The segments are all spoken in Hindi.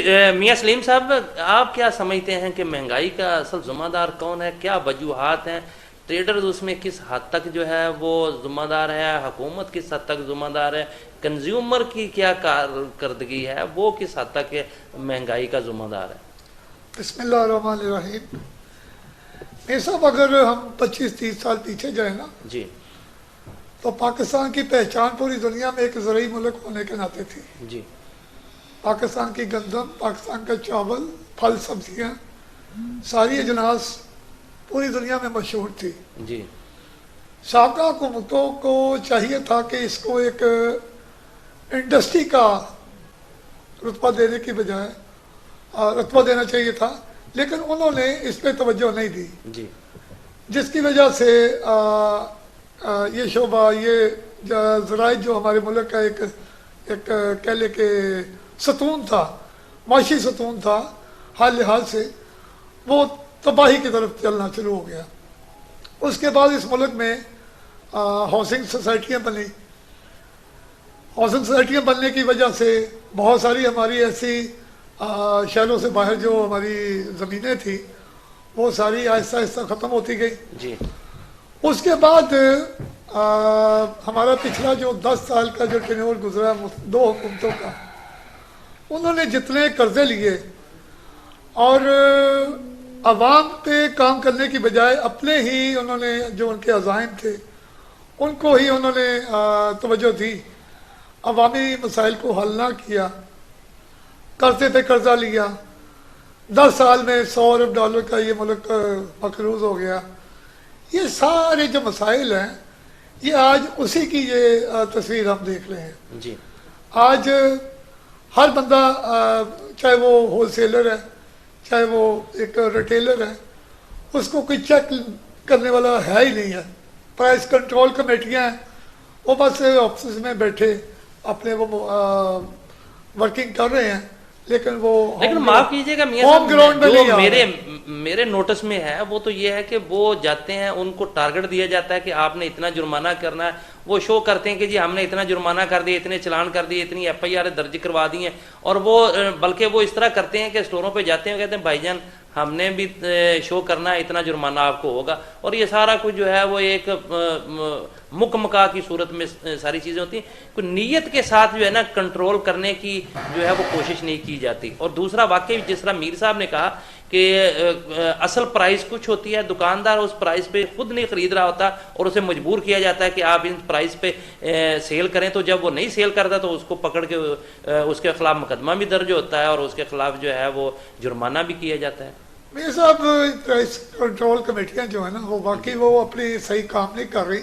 मियां सलीम साहब, आप क्या समझते हैं कि महंगाई का असल ज़िम्मेदार कौन है? क्या वजूहात हैं? ट्रेडर्स उसमें किस हद तक जो है वो ज़िम्मेदार है? हुकूमत किस हद तक ज़िम्मेदार है? कंज्यूमर की क्या कारकर्दगी है, वो किस हद तक महंगाई का ज़िम्मेदार है? बिस्मिल्लाहिर्रहमानिर्रहीम। ये सब अगर हम 25-30 साल पीछे जाए ना, जी तो पाकिस्तान की पहचान पूरी दुनिया में एक ज़रूरी मुल्क होने के नाते थी। जी पाकिस्तान की गंदम, पाकिस्तान का चावल, फल, सब्जियां, सारी अजनास पूरी दुनिया में मशहूर थी। जी साबका हुकूमतों को चाहिए था कि इसको एक इंडस्ट्री का रुतबा देने की बजाय रुतबा देना चाहिए था, लेकिन उन्होंने इस पर तवज्जो नहीं दी, जी जिसकी वजह से ये शोबा, ये ज़राइद जो हमारे मुल्क का एक एक कह ले के सतून था, माशी सतून था, हर लिहाज से वो तबाही की तरफ चलना शुरू हो गया। उसके बाद इस मुल्क में हाउसिंग सोसाइटियाँ बनी। हाउसिंग सोसाइटियाँ बनने की वजह से बहुत सारी हमारी ऐसी शहरों से बाहर जो हमारी ज़मीनें थी वो सारी आहिस्ता आहिस्ता ख़त्म होती गई। जी उसके बाद हमारा पिछला जो 10 साल का जो टेन्योर गुजरा दो हुकूमतों का, उन्होंने जितने कर्जे लिए और अवाम पे काम करने की बजाय अपने ही उन्होंने जो उनके अज़ाइम थे उनको ही उन्होंने तवज्जो दी, अवामी मसाइल को हल ना किया, कर्जे पे कर्जा लिया। 10 साल में $100 अरब का ये मुल्क मकरूज हो गया। ये सारे जो मसाइल हैं, ये आज उसी की ये तस्वीर हम देख रहे हैं। जी आज हर बंदा, चाहे वो होलसेलर है, चाहे वो एक रिटेलर है, उसको कोई चेक करने वाला है ही नहीं है। प्राइस कंट्रोल कमेटियाँ हैं, वो बस ऑफिस में बैठे अपने वो वर्किंग कर रहे हैं, लेकिन माफ कीजिएगा मियां होम ग्राउंड में साहब, नहीं जो मेरे नोटिस में है वो तो ये है कि वो जाते हैं, उनको टारगेट दिया जाता है कि आपने इतना जुर्माना करना है। वो शो करते हैं कि जी हमने इतना जुर्माना कर दिया, इतने चलान कर दिए, इतनी FIR दर्ज करवा दी हैं। और वो बल्कि वो इस तरह करते हैं कि स्टोरों पे जाते हैं, कहते हैं भाईजान हमने भी शो करना है, इतना जुर्माना आपको होगा। और ये सारा कुछ जो है वो एक मुकमका की सूरत में सारी चीज़ें होती हैं। कोई नीयत के साथ जो है ना कंट्रोल करने की जो है वो कोशिश नहीं की जाती। और दूसरा, वाकई जिस तरह मीर साहब ने कहा कि असल प्राइस कुछ होती है, दुकानदार उस प्राइस पे खुद नहीं खरीद रहा होता और उसे मजबूर किया जाता है कि आप इन प्राइस पे सेल करें। तो जब वो नहीं सेल करता तो उसको पकड़ के उसके खिलाफ मुकदमा भी दर्ज होता है और उसके खिलाफ जो है वो जुर्माना भी किया जाता है। मेरे साहब, प्राइस कंट्रोल कमेटियाँ जो है ना, वो वाकई वो अपनी सही काम नहीं कर रही।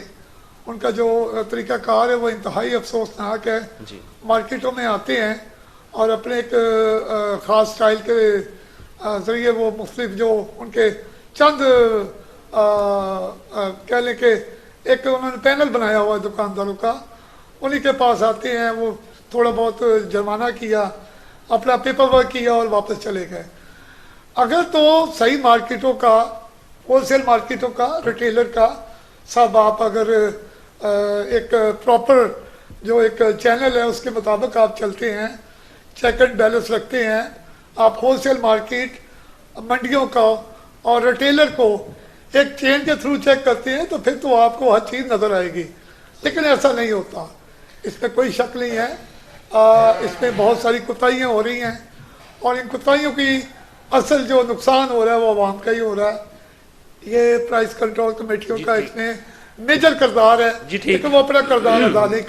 उनका जो तरीक़ाकार है वो इंतहाई अफसोसनाक है। मार्केटों में आते हैं और अपने एक ख़ास स्टाइल के ज़रिए वो मुख्तलिफ जो उनके चंद कह लें कि एक उन्होंने पैनल बनाया हुआ है दुकानदारों का, उन्हीं के पास आते हैं, वो थोड़ा बहुत जुर्माना किया, अपना पेपर वर्क किया और वापस चले गए। अगर तो सही मार्केटों का, होलसेल मार्केटों का, रिटेलर का सब आप अगर एक प्रॉपर जो एक चैनल है उसके मुताबिक आप चलते हैं, चेक एंड बैलेंस रखते हैं, आप होलसेल मार्केट, मंडियों का और रिटेलर को एक चेन के थ्रू चेक करते हैं, तो फिर तो आपको हर चीज़ नज़र आएगी। लेकिन ऐसा नहीं होता, इसमें कोई शक नहीं है। इसमें बहुत सारी कोताहियाँ हो रही हैं और इन कोताहियों की असल जो नुकसान हो रहा है वो आवाम का ही हो रहा है। ये प्राइस कंट्रोल कमेटियों का इसमें मेजर किरदार है, लेकिन वो अपना किरदार अदा नहीं कर